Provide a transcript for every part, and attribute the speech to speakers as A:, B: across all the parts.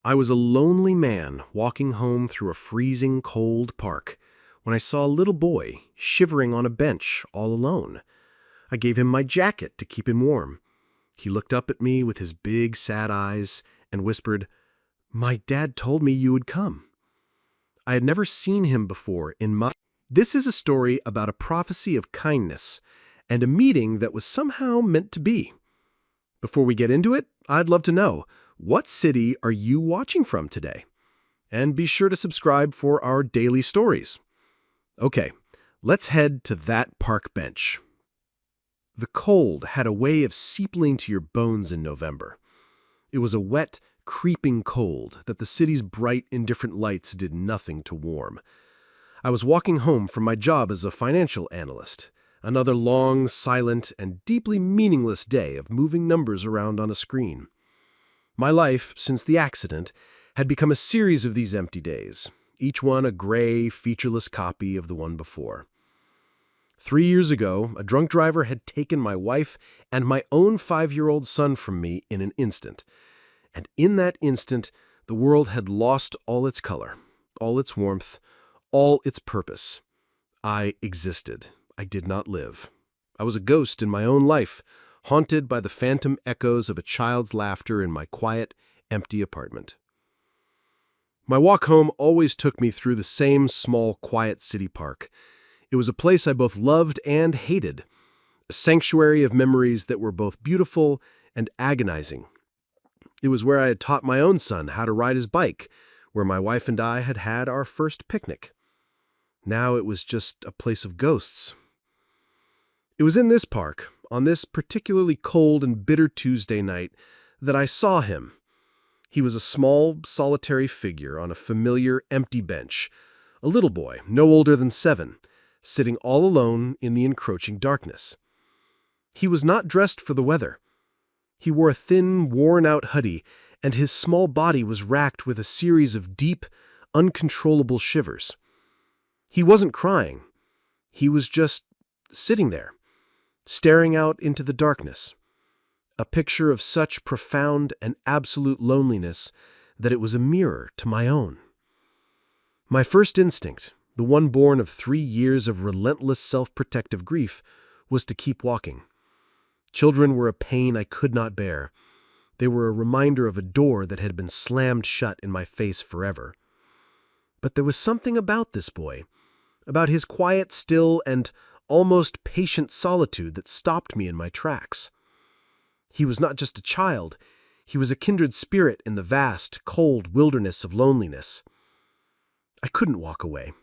A: I was a lonely man walking home through a freezing cold park when I saw a little boy shivering on a bench all alone. I gave him my jacket to keep him warm. He looked up at me with his big, sad eyes and whispered, "My dad told me you would come." I had never seen him before in my... This is a story about a prophecy of kindness and a meeting that was somehow meant to be. Before we get into it, I'd love to know, what city are you watching from today? And be sure to subscribe for our daily stories. Okay, let's head to that park bench. The cold had a way of seeping to your bones in November. It was a wet, creeping cold that the city's bright, indifferent lights did nothing to warm. I was walking home from my job as a financial analyst. Another long, silent, and deeply meaningless day of moving numbers around on a screen. My life, since the accident, had become a series of these empty days, each one a gray, featureless copy of the one before. 3 years ago, a drunk driver had taken my wife and my own 5-year-old son from me in an instant. And in that instant, the world had lost all its color, all its warmth, all its purpose. I existed. I did not live. I was a ghost in my own life, haunted by the phantom echoes of a child's laughter in my quiet, empty apartment. My walk home always took me through the same small, quiet city park. It was a place I both loved and hated, a sanctuary of memories that were both beautiful and agonizing. It was where I had taught my own son how to ride his bike, where my wife and I had had our first picnic. Now it was just a place of ghosts. It was in this park, on this particularly cold and bitter Tuesday night, that I saw him. He was a small, solitary figure on a familiar, empty bench, a little boy, no older than 7, sitting all alone in the encroaching darkness. He was not dressed for the weather. He wore a thin, worn-out hoodie, and his small body was racked with a series of deep, uncontrollable shivers. He wasn't crying. He was just sitting there, staring out into the darkness, a picture of such profound and absolute loneliness that it was a mirror to my own. My first instinct, the one born of 3 years of relentless self-protective grief, was to keep walking. Children were a pain I could not bear. They were a reminder of a door that had been slammed shut in my face forever. But there was something about this boy, about his quiet, still, and almost patient solitude that stopped me in my tracks. He was not just a child, he was a kindred spirit in the vast, cold wilderness of loneliness. I couldn't walk away.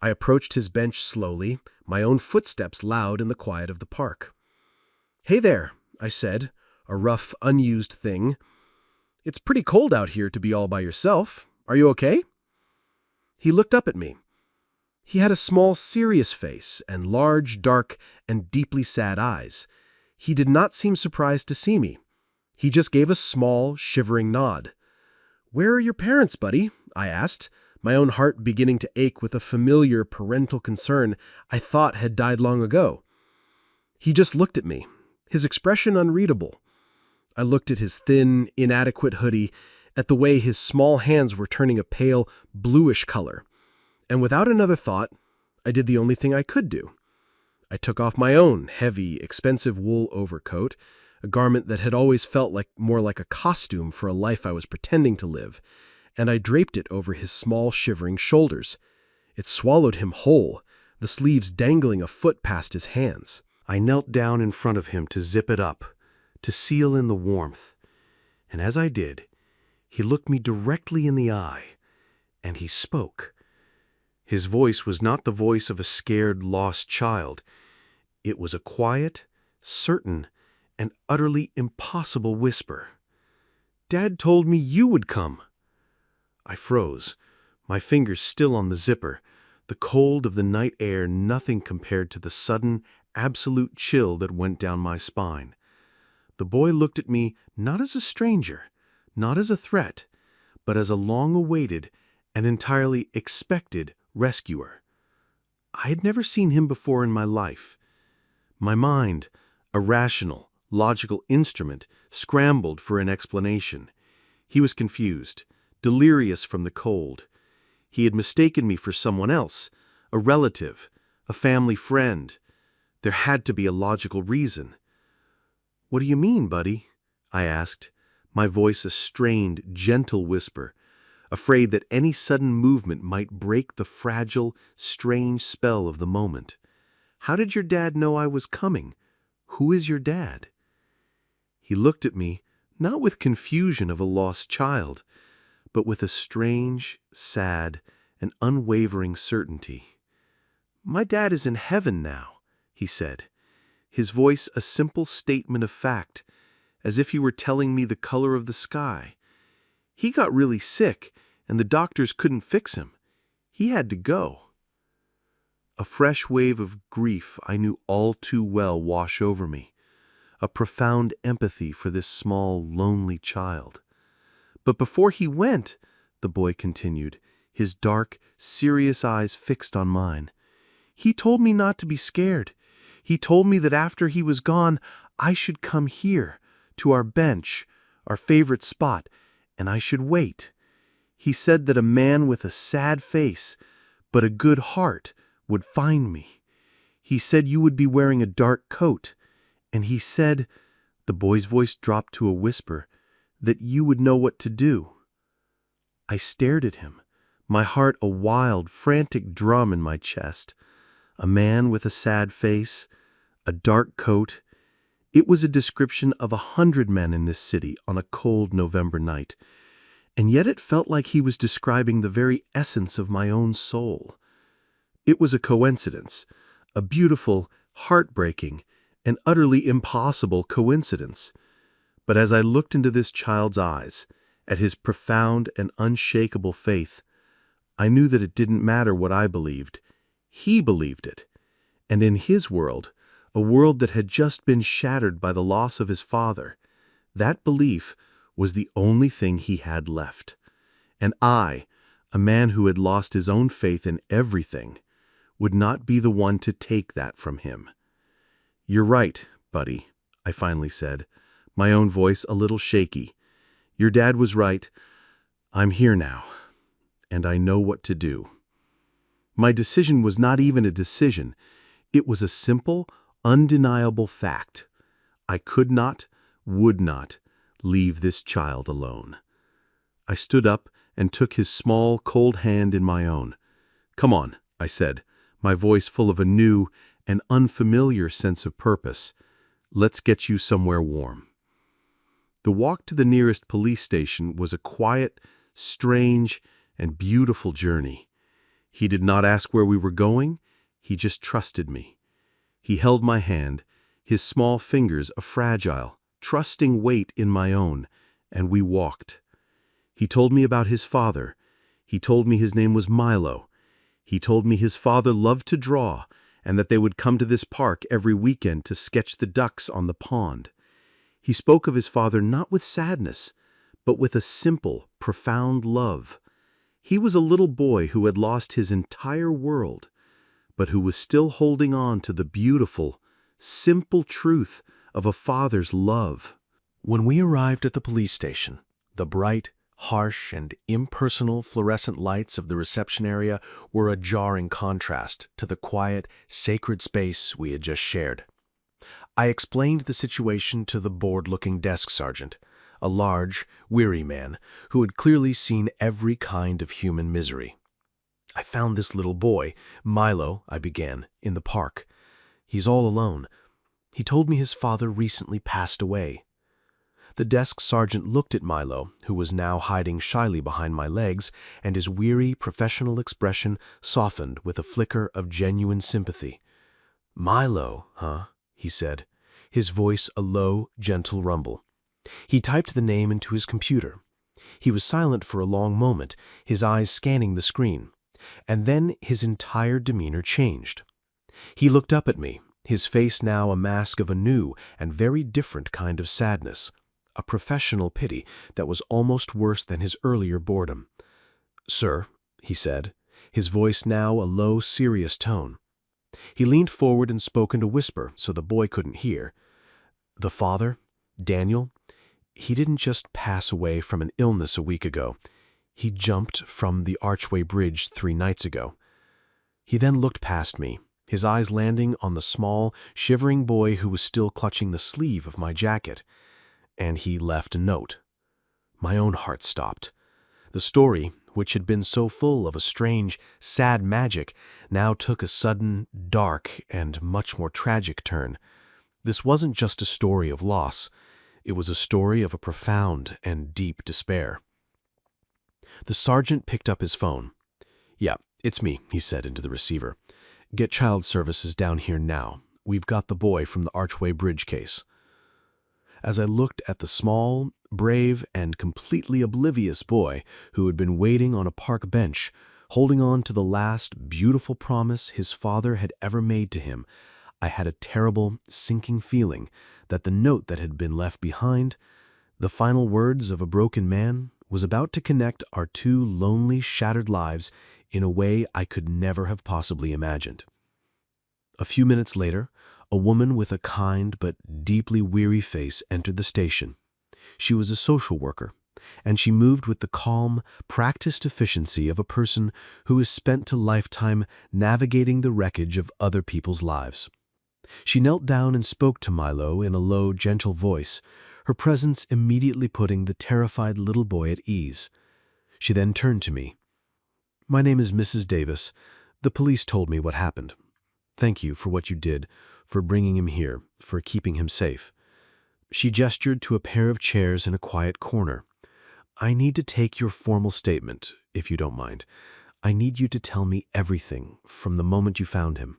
A: I approached his bench slowly, my own footsteps loud in the quiet of the park. "Hey there," I said, a rough, unused thing. "It's pretty cold out here to be all by yourself. Are you okay?" He looked up at me. He had a small, serious face and large, dark, and deeply sad eyes. He did not seem surprised to see me. He just gave a small, shivering nod. "Where are your parents, buddy?" I asked, my own heart beginning to ache with a familiar parental concern I thought had died long ago. He just looked at me, his expression unreadable. I looked at his thin, inadequate hoodie, at the way his small hands were turning a pale, bluish color. And without another thought, I did the only thing I could do. I took off my own heavy, expensive wool overcoat, a garment that had always felt more like a costume for a life I was pretending to live, and I draped it over his small, shivering shoulders. It swallowed him whole, the sleeves dangling a foot past his hands. I knelt down in front of him to zip it up, to seal in the warmth. And as I did, he looked me directly in the eye, and he spoke. His voice was not the voice of a scared, lost child. It was a quiet, certain, and utterly impossible whisper. "Dad told me you would come." I froze, my fingers still on the zipper, the cold of the night air nothing compared to the sudden, absolute chill that went down my spine. The boy looked at me not as a stranger, not as a threat, but as a long-awaited and entirely expected rescuer. I had never seen him before in my life. My mind, a rational, logical instrument, scrambled for an explanation. He was confused, delirious from the cold. He had mistaken me for someone else, a relative, a family friend. There had to be a logical reason. "What do you mean, buddy?" I asked, my voice a strained, gentle whisper, afraid that any sudden movement might break the fragile, strange spell of the moment. "How did your dad know I was coming? Who is your dad?" He looked at me, not with confusion of a lost child, but with a strange, sad, and unwavering certainty. "My dad is in heaven now," he said, his voice a simple statement of fact, as if he were telling me the color of the sky. "He got really sick, and the doctors couldn't fix him. He had to go." A fresh wave of grief I knew all too well wash over me, a profound empathy for this small, lonely child. "But before he went," the boy continued, his dark, serious eyes fixed on mine, "he told me not to be scared. He told me that after he was gone, I should come here, to our bench, our favorite spot, and I should wait. He said that a man with a sad face, but a good heart, would find me. He said you would be wearing a dark coat, and he said," the boy's voice dropped to a whisper, "that you would know what to do." I stared at him, my heart a wild, frantic drum in my chest. A man with a sad face, a dark coat. It was a description of 100 men in this city on a cold November night, and yet it felt like he was describing the very essence of my own soul. It was a coincidence, a beautiful, heartbreaking, and utterly impossible coincidence. But as I looked into this child's eyes, at his profound and unshakable faith, I knew that it didn't matter what I believed. He believed it. And in his world, a world that had just been shattered by the loss of his father, that belief was the only thing he had left. And I, a man who had lost his own faith in everything, would not be the one to take that from him. "You're right, buddy," I finally said, my own voice a little shaky. "Your dad was right. I'm here now, and I know what to do." My decision was not even a decision. It was a simple, undeniable fact. I could not, would not, leave this child alone. I stood up and took his small, cold hand in my own. "Come on," I said, my voice full of a new and unfamiliar sense of purpose. "Let's get you somewhere warm." The walk to the nearest police station was a quiet, strange, and beautiful journey. He did not ask where we were going. He just trusted me. He held my hand, his small fingers a fragile, trusting weight in my own, and we walked. He told me about his father. He told me his name was Milo. He told me his father loved to draw, and that they would come to this park every weekend to sketch the ducks on the pond. He spoke of his father not with sadness, but with a simple, profound love. He was a little boy who had lost his entire world, but who was still holding on to the beautiful, simple truth of a father's love. When we arrived at the police station, the bright, harsh, and impersonal fluorescent lights of the reception area were a jarring contrast to the quiet, sacred space we had just shared. I explained the situation to the bored-looking desk sergeant, a large, weary man who had clearly seen every kind of human misery. "I found this little boy, Milo," I began, "in the park. He's all alone. He told me his father recently passed away." The desk sergeant looked at Milo, who was now hiding shyly behind my legs, and his weary, professional expression softened with a flicker of genuine sympathy. "Milo, huh?" he said, his voice a low, gentle rumble. He typed the name into his computer. He was silent for a long moment, his eyes scanning the screen, and then his entire demeanor changed. He looked up at me, his face now a mask of a new and very different kind of sadness, a professional pity that was almost worse than his earlier boredom. "Sir," he said, his voice now a low, serious tone. He leaned forward and spoke in a whisper so the boy couldn't hear. "The father, Daniel, He didn't just pass away from an illness a week ago. He jumped from the archway bridge 3 nights ago. He then looked past me, his eyes landing on the small, shivering boy who was still clutching the sleeve of my jacket. And he left a note. My own heart stopped. The story, which had been so full of a strange, sad magic, now took a sudden, dark, and much more tragic turn. This wasn't just a story of loss. It was a story of a profound and deep despair. The sergeant picked up his phone. "Yeah, it's me," he said into the receiver. "Get child services down here now. We've got the boy from the Archway Bridge case." As I looked at the small, brave, and completely oblivious boy who had been waiting on a park bench, holding on to the last beautiful promise his father had ever made to him, I had a terrible, sinking feeling that the note that had been left behind, the final words of a broken man, was about to connect our 2 lonely, shattered lives in a way I could never have possibly imagined. A few minutes later, a woman with a kind but deeply weary face entered the station. She was a social worker, and she moved with the calm, practiced efficiency of a person who has spent a lifetime navigating the wreckage of other people's lives. She knelt down and spoke to Milo in a low, gentle voice, her presence immediately putting the terrified little boy at ease. She then turned to me. "My name is Mrs. Davis. The police told me what happened. Thank you for what you did, for bringing him here, for keeping him safe." She gestured to a pair of chairs in a quiet corner. "I need to take your formal statement, if you don't mind. I need you to tell me everything from the moment you found him."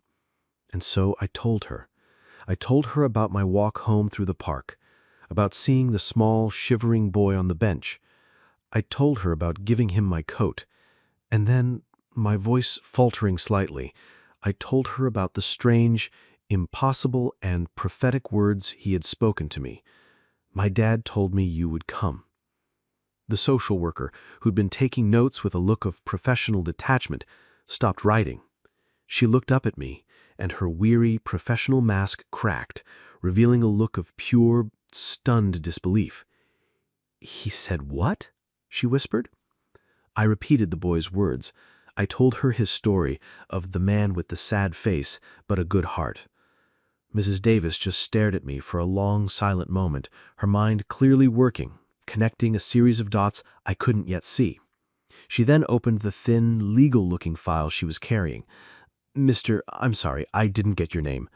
A: And so I told her. I told her about my walk home through the park, about seeing the small, shivering boy on the bench. I told her about giving him my coat. And then, my voice faltering slightly, I told her about the strange, impossible, and prophetic words he had spoken to me. "My dad told me you would come." The social worker, who'd been taking notes with a look of professional detachment, stopped writing. She looked up at me, and her weary, professional mask cracked, revealing a look of pure, stunned disbelief. "He said what?" she whispered. I repeated the boy's words. I told her his story of the man with the sad face but a good heart. Mrs. Davis just stared at me for a long, silent moment, her mind clearly working, connecting a series of dots I couldn't yet see. She then opened the thin, legal-looking file she was carrying. I'm sorry, I didn't get your name."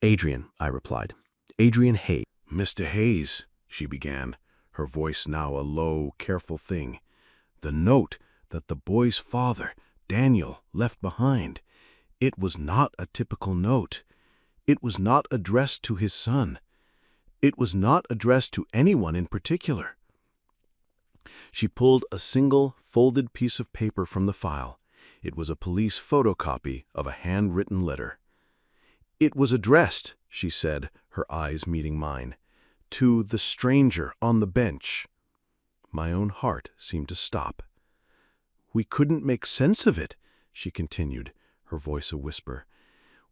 A: "Adrian," I replied. "Adrian Hayes."
B: "Mr. Hayes," she began, her voice now a low, careful thing. "The note that the boy's father, Daniel, left behind. It was not a typical note. It was not addressed to his son. It was not addressed to anyone in particular." She pulled a single, folded piece of paper from the file. It was a police photocopy of a handwritten letter. "It was addressed," she said, her eyes meeting mine, "to the stranger on the bench." My own heart seemed to stop. "We couldn't make sense of it," she continued, her voice a whisper.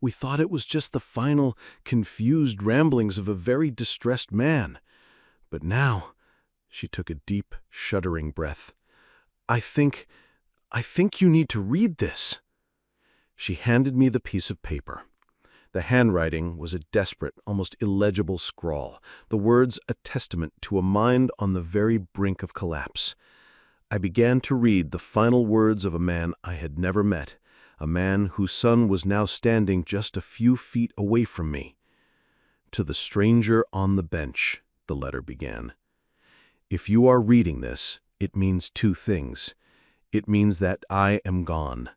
B: "We thought it was just the final, confused ramblings of a very distressed man. But now," she took a deep, shuddering breath, I think you need to read this." She handed me the piece of paper. The handwriting was a desperate, almost illegible scrawl, the words a testament to a mind on the very brink of collapse. I began to read the final words of a man I had never met, a man whose son was now standing just a few feet away from me. "To the stranger on the bench," the letter began. "If you are reading this, it means 2 things. It means that I am gone,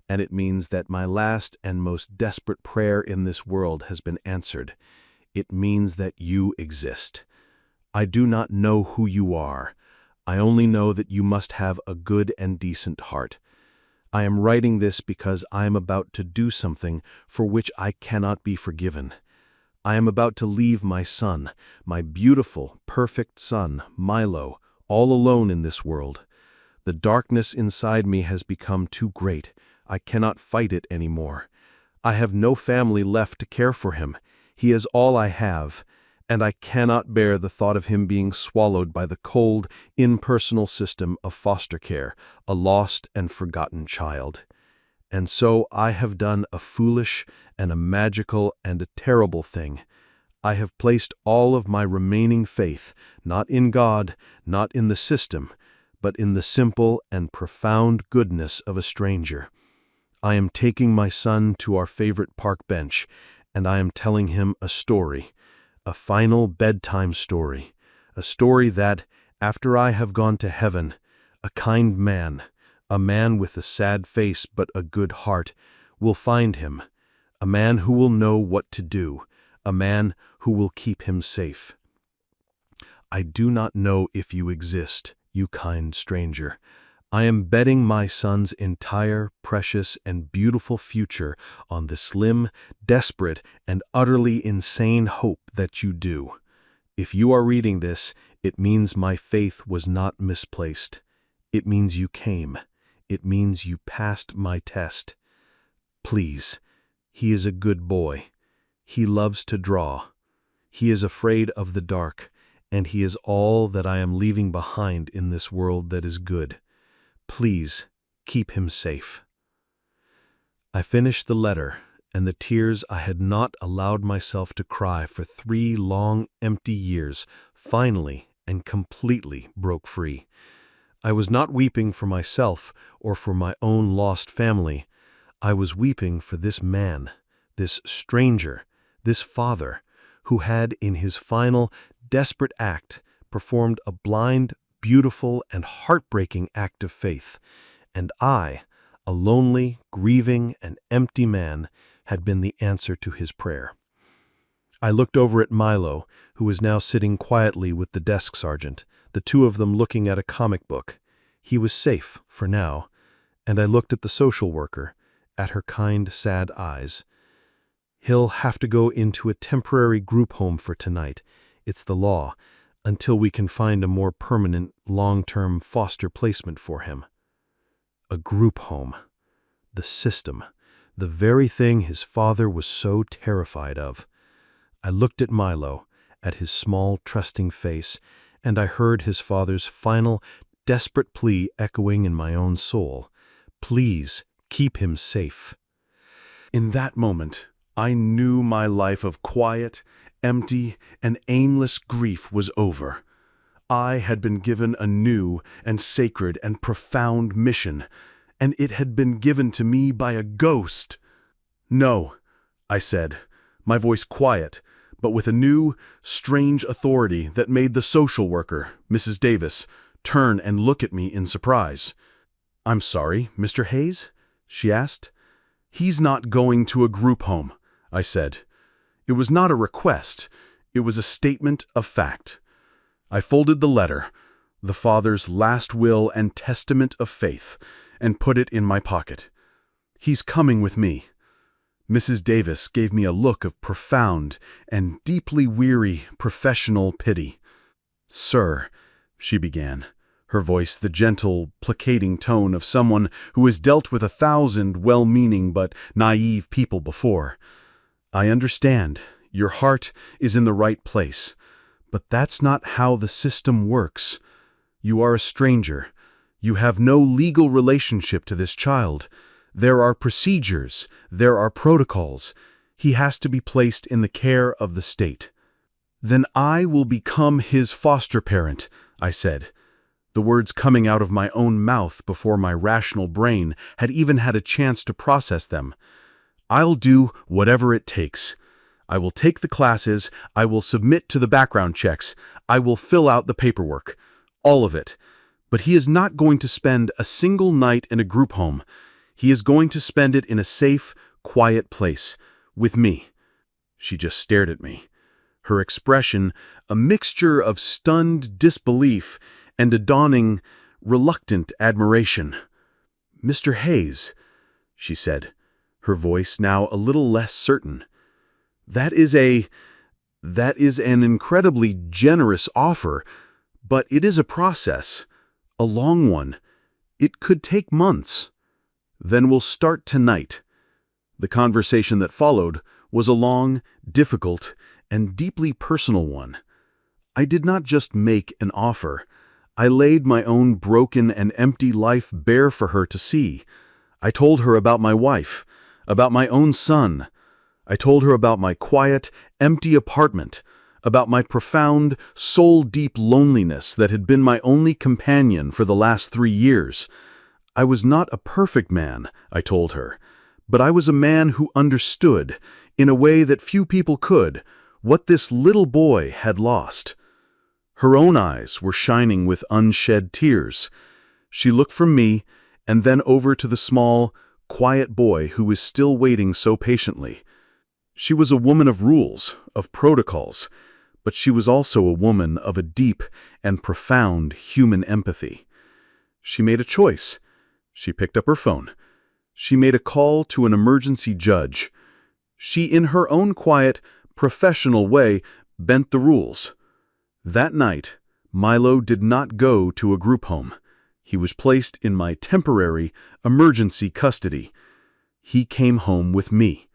B: and it means that my last and most desperate prayer in this world has been answered. It means that you exist. I do not know who you are. I only know that you must have a good and decent heart. I am writing this because I am about to do something for which I cannot be forgiven. I am about to leave my son, my beautiful, perfect son, Milo, all alone in this world. The darkness inside me has become too great. I cannot fight it anymore. I have no family left to care for him. He is all I have, and I cannot bear the thought of him being swallowed by the cold, impersonal system of foster care, a lost and forgotten child. And so I have done a foolish and a magical and a terrible thing. I have placed all of my remaining faith, not in God, not in the system, but in the simple and profound goodness of a stranger. I am taking my son to our favorite park bench, and I am telling him a story, a final bedtime story, a story that, after I have gone to heaven, a kind man, a man with a sad face but a good heart, will find him, a man who will know what to do, a man who will keep him safe. I do not know if you exist, you kind stranger. I am betting my son's entire, precious, and beautiful future on the slim, desperate, and utterly insane hope that you do. If you are reading this, it means my faith was not misplaced. It means you came. It means you passed my test. Please, he is a good boy. He loves to draw. He is afraid of the dark, and he is all that I am leaving behind in this world that is good. Please, keep him safe. I finished the letter, and the tears I had not allowed myself to cry for 3 long, empty years finally and completely broke free. I was not weeping for myself or for my own lost family. I was weeping for this man, this stranger, this father, who had, in his final, desperate act, performed a blind, beautiful, and heartbreaking act of faith, and I, a lonely, grieving, and empty man, had been the answer to his prayer. I looked over at Milo, who was now sitting quietly with the desk sergeant, the two of them looking at a comic book. He was safe, for now, and I looked at the social worker, at her kind, sad eyes. He'll have to go into a temporary group home for tonight. It's the law, until we can find a more permanent, long-term foster placement for him. A group home. The system. The very thing his father was so terrified of. I looked at Milo, at his small, trusting face, and I heard his father's final, desperate plea echoing in my own soul. Please, keep him safe. In that moment, I knew my life of quiet, empty, and aimless grief was over. I had been given a new and sacred and profound mission, and it had been given to me by a ghost. No, I said, my voice quiet, but with a new, strange authority that made the social worker, Mrs. Davis, turn and look at me in surprise. "I'm sorry, Mr. Hayes?" she asked. "He's not going to a group home," I said. It was not a request. It was a statement of fact. I folded the letter, the father's last will and testament of faith, and put it in my pocket. "He's coming with me." Mrs. Davis gave me a look of profound and deeply weary professional pity. "Sir," she began, her voice the gentle, placating tone of someone who has dealt with 1,000 well-meaning but naive people before. "I understand. Your heart is in the right place. But that's not how the system works. You are a stranger. You have no legal relationship to this child. There are procedures. There are protocols. He has to be placed in the care of the state." "Then I will become his foster parent," I said, the words coming out of my own mouth before my rational brain had even had a chance to process them. "I'll do whatever it takes. I will take the classes, I will submit to the background checks, I will fill out the paperwork. All of it. But he is not going to spend a single night in a group home. He is going to spend it in a safe, quiet place, with me." She just stared at me. Her expression, a mixture of stunned disbelief and a dawning, reluctant admiration. "Mr. Hayes," she said, her voice now a little less certain. That is an incredibly generous offer, but it is a process, a long one. It could take months." "Then we'll start tonight." The conversation that followed was a long, difficult, and deeply personal one. I did not just make an offer. I laid my own broken and empty life bare for her to see. I told her about my wife, about my own son. I told her about my quiet, empty apartment, about my profound, soul-deep loneliness that had been my only companion for the last 3 years. I was not a perfect man, I told her, but I was a man who understood, in a way that few people could, what this little boy had lost. Her own eyes were shining with unshed tears. She looked from me and then over to the small, quiet boy who was still waiting so patiently. She was a woman of rules, of protocols, but she was also a woman of a deep and profound human empathy. She made a choice. She picked up her phone. She made a call to an emergency judge. She, in her own quiet, professional way, bent the rules. That night, Milo did not go to a group home. He was placed in my temporary, emergency custody. He came home with me.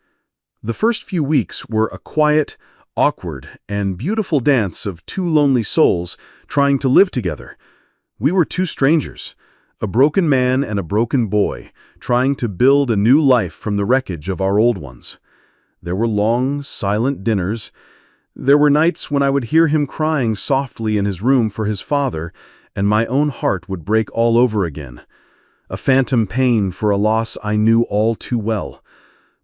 B: The first few weeks were a quiet, awkward, and beautiful dance of two lonely souls trying to live together. We were two strangers, a broken man and a broken boy, trying to build a new life from the wreckage of our old ones. There were long, silent dinners. There were nights when I would hear him crying softly in his room for his father, and my own heart would break all over again. A phantom pain for a loss I knew all too well.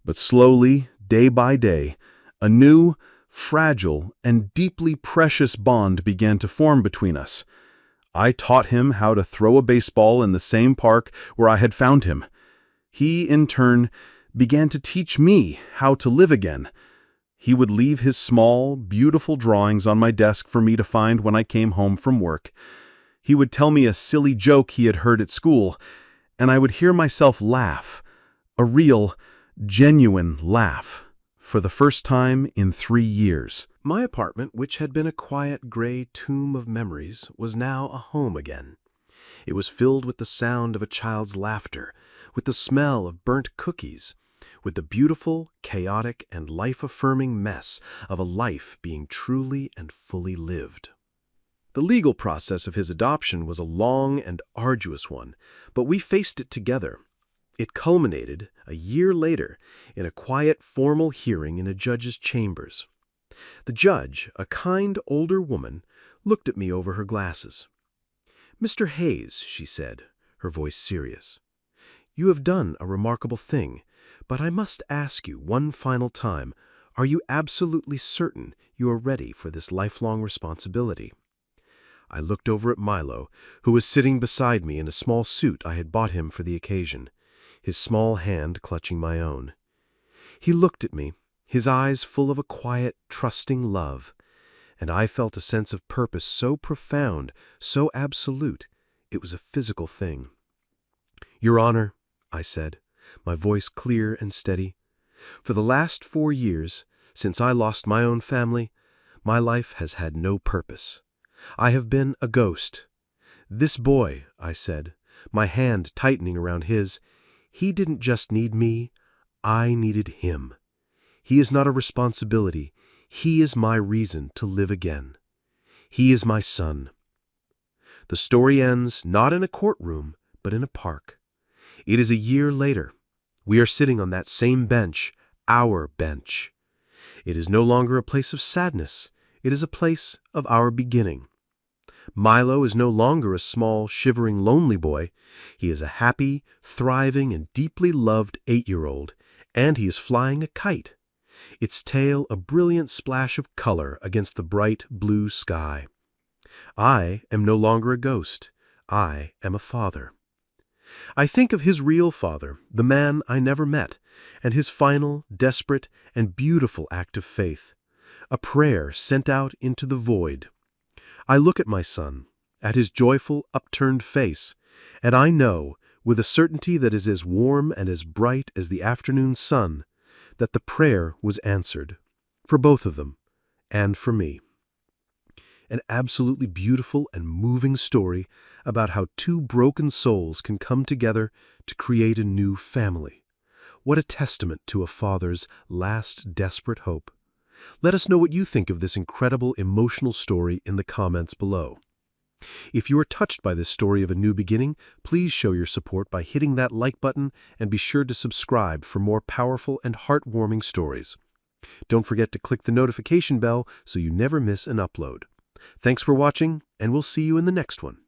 B: But slowly, day by day, a new, fragile, and deeply precious bond began to form between us. I taught him how to throw a baseball in the same park where I had found him. He, in turn, began to teach me how to live again. He would leave his small, beautiful drawings on my desk for me to find when I came home from work. He would tell me a silly joke he had heard at school, and I would hear myself laugh, a real, genuine laugh, for the first time in 3 years.
A: My apartment, which had been a quiet gray tomb of memories, was now a home again. It was filled with the sound of a child's laughter, with the smell of burnt cookies, with the beautiful, chaotic, and life-affirming mess of a life being truly and fully lived. The legal process of his adoption was a long and arduous one, but we faced it together. It culminated, a year later, in a quiet, formal hearing in a judge's chambers. The judge, a kind older woman, looked at me over her glasses. "Mr. Hayes," she said, her voice serious, "you have done a remarkable thing, but I must ask you one final time, are you absolutely certain you are ready for this lifelong responsibility?" I looked over at Milo, who was sitting beside me in a small suit I had bought him for the occasion, his small hand clutching my own. He looked at me, his eyes full of a quiet, trusting love, and I felt a sense of purpose so profound, so absolute, it was a physical thing. "Your Honor," I said, my voice clear and steady, "for the last 4 years, since I lost my own family, my life has had no purpose. I have been a ghost. This boy," I said, my hand tightening around his, "he didn't just need me, I needed him. He is not a responsibility. He is my reason to live again. He is my son." The story ends not in a courtroom, but in a park. It is a year later. We are sitting on that same bench, our bench. It is no longer a place of sadness. It is a place of our beginning. Milo is no longer a small, shivering, lonely boy. He is a happy, thriving, and deeply loved 8-year-old, and he is flying a kite, its tail a brilliant splash of color against the bright blue sky. I am no longer a ghost. I am a father. I think of his real father, the man I never met, and his final, desperate, and beautiful act of faith, a prayer sent out into the void. I look at my son, at his joyful, upturned face, and I know, with a certainty that is as warm and as bright as the afternoon sun, that the prayer was answered, for both of them, and for me. An absolutely beautiful and moving story about how two broken souls can come together to create a new family. What a testament to a father's last desperate hope. Let us know what you think of this incredible emotional story in the comments below. If you are touched by this story of a new beginning, please show your support by hitting that like button and be sure to subscribe for more powerful and heartwarming stories. Don't forget to click the notification bell so you never miss an upload. Thanks for watching, and we'll see you in the next one.